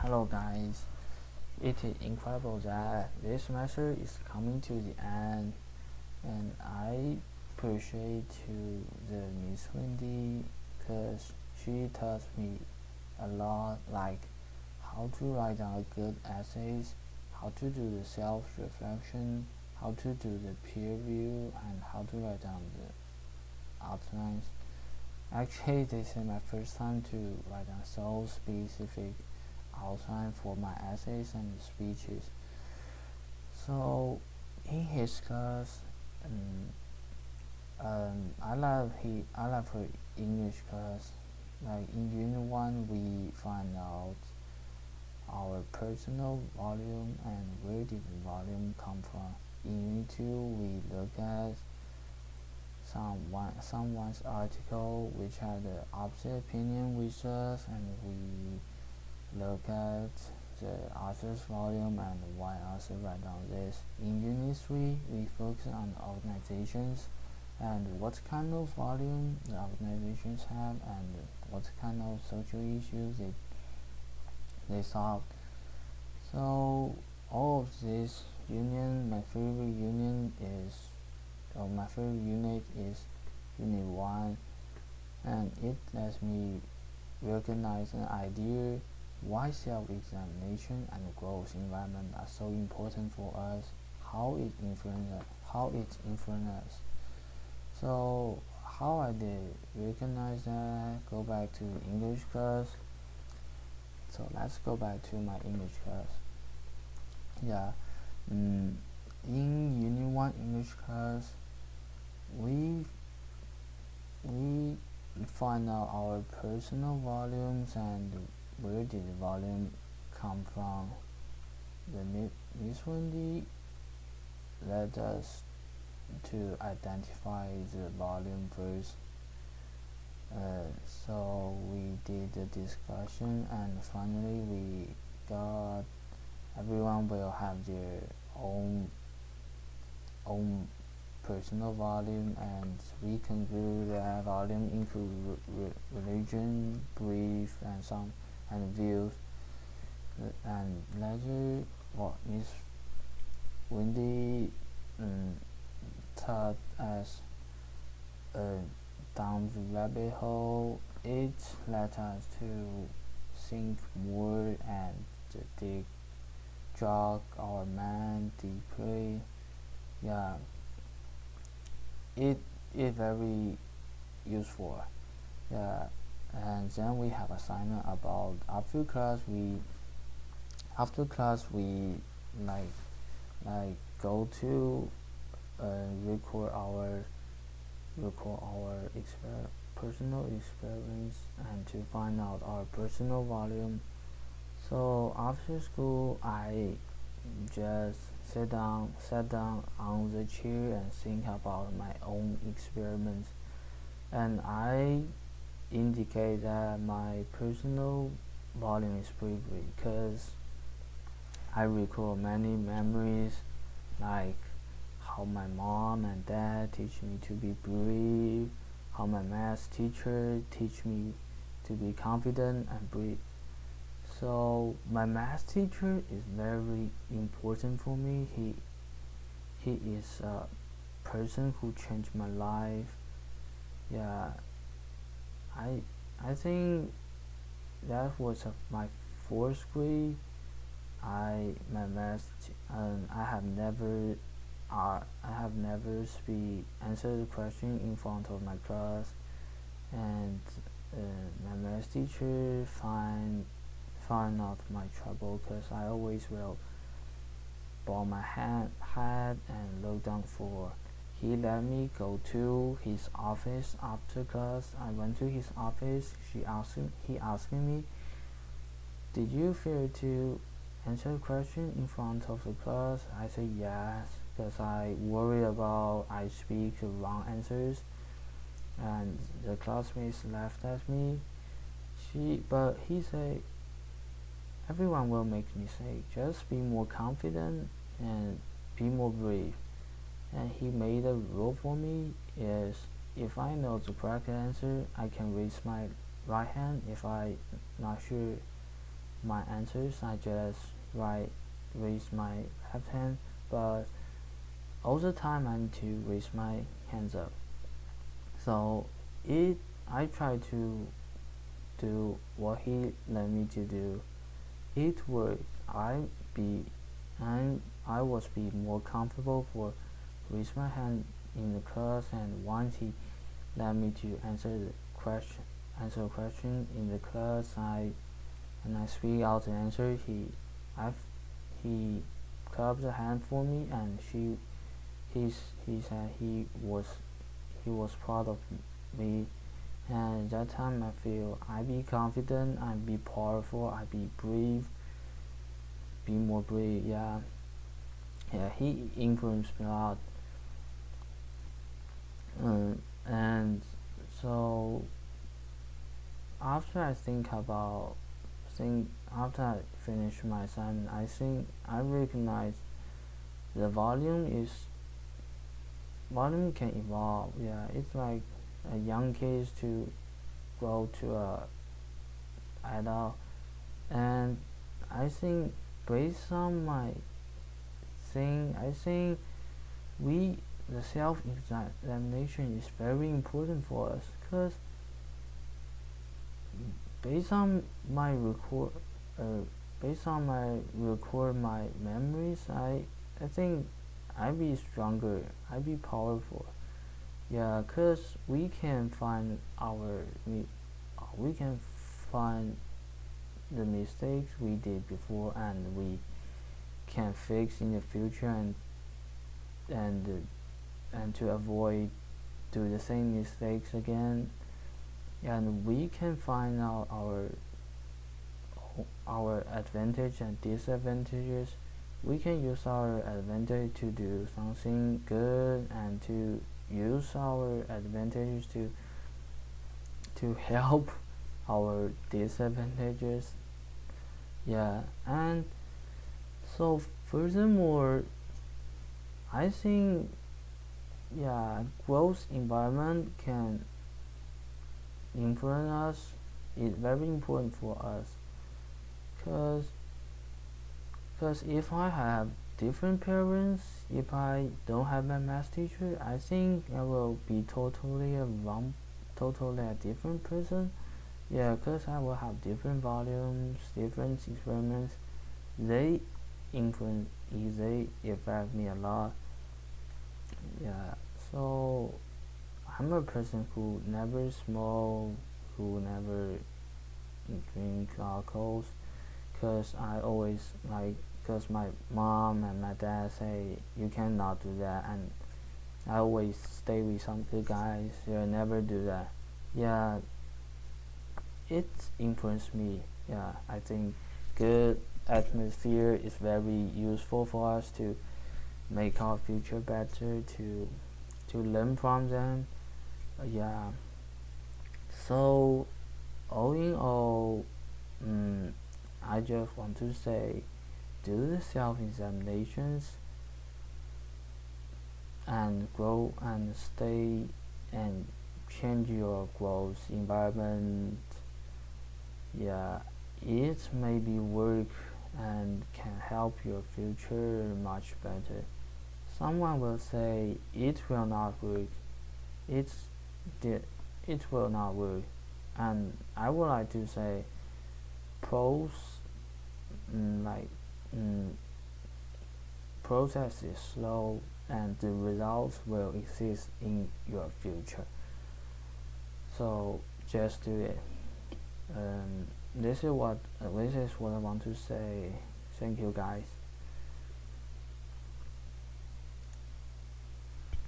Hello guys, it is incredible that this semester is coming to the end, and I appreciate to the Miss Wendy because she taught me a lot, like how to write down good essays, how to do the self-reflection, how to do the peer review, and how to write down the outlines. Actually, this is my first time to write down so specific outline for my essays and speeches. So in his class, um, I love her English class. Like in Unit One, we find out our personal volume and where did the volume come from. In Unit Two, we look at someone's article which had the opposite opinion with us, and we look at the author's volume and why author write down this. In Unit 3, we focus on organizations and what kind of volume the organizations have and what kind of social issues they solve. So all of this union, my favorite unit is Unit 1, and it lets me recognize an idea why self-examination and growth environment are so important for us, how it influences us. So how I did recognize that, go back to English class. So let's go back to my English class. Yeah, in Unit 1 English class, we find out our personal volumes and where did the volume come from. The Miss Wendy led us to identify the volume first. So we did the discussion, and finally we got everyone will have their own personal volume, and we conclude that volume include religion, belief, and views. And later, what Miss Wendy taught us down the rabbit hole. It led us to think more and dig jog our mind deeply. Yeah, it is very useful. Yeah, and then we have assignment about after class. We like go to record our personal experience and to find out our personal volume. So after school, I just sat down on the chair and think about my own experiments, and I indicate that my personal volume is pretty great because I recall many memories, like how my mom and dad teach me to be brave, how my math teacher teach me to be confident and brave. So my math teacher is very important for me. He is a person who changed my life. Yeah, I think that was my fourth grade. My math I have never answered the question in front of my class, and my math teacher find out my trouble because I always will bow my head and look down for. He let me go to his office after class. I went to his office. He asked me, "Did you fear to answer the question in front of the class?" I said yes, because I worry about I speak the wrong answers, and the classmates laughed at me. But he said, everyone will make mistakes. Just be more confident and be more brave. And he made a rule for me is if I know the correct answer, I can raise my right hand. If I not sure my answers, I just raise my left hand, but all the time I need to raise my hands up. So I try to do what he let me to do. It worked. I was be more comfortable for raise my hand in the class, and once he let me to answer a question in the class, I speak out the answer. He clapped the hand for me, and he said he was proud of me. And at that time I feel I be confident, I be powerful, I be brave, be more brave. Yeah, he influenced me a lot. And so after I think after I finish my assignment, I think I recognize the volume can evolve. Yeah, it's like a young kids to grow to a adult, and I think based on my thing, I think the self-examination is very important for us, because based on my record my memories, I think I be stronger, I be powerful. Yeah, cause we can find the mistakes we did before, and we can fix in the future, and to avoid do the same mistakes again. And we can find out our advantage and disadvantages. We can use our advantage to do something good, and to use our advantages to help our disadvantages. Yeah, and so furthermore, I think, yeah, growth environment can influence us. It's very important for us, because if I have different parents, if I don't have my math teacher, I think I will be totally a different person. Yeah, because I will have different volumes, different experiments. They they affect me a lot. Yeah, so I'm a person who never smoke, who never drink alcohol, because I always because my mom and my dad say you cannot do that, and I always stay with some good guys. I never do that. Yeah, it influenced me. Yeah, I think good atmosphere is very useful for us to make our future better, to learn from them. Yeah. So all in all, I just want to say, do the self-examinations and grow and stay and change your growth environment. Yeah, it may be work and can help your future much better. Someone will say it will not work. It's it will not work, and I would like to say pros like process is slow, and the results will exist in your future. So just do it. This is what I want to say. Thank you, guys.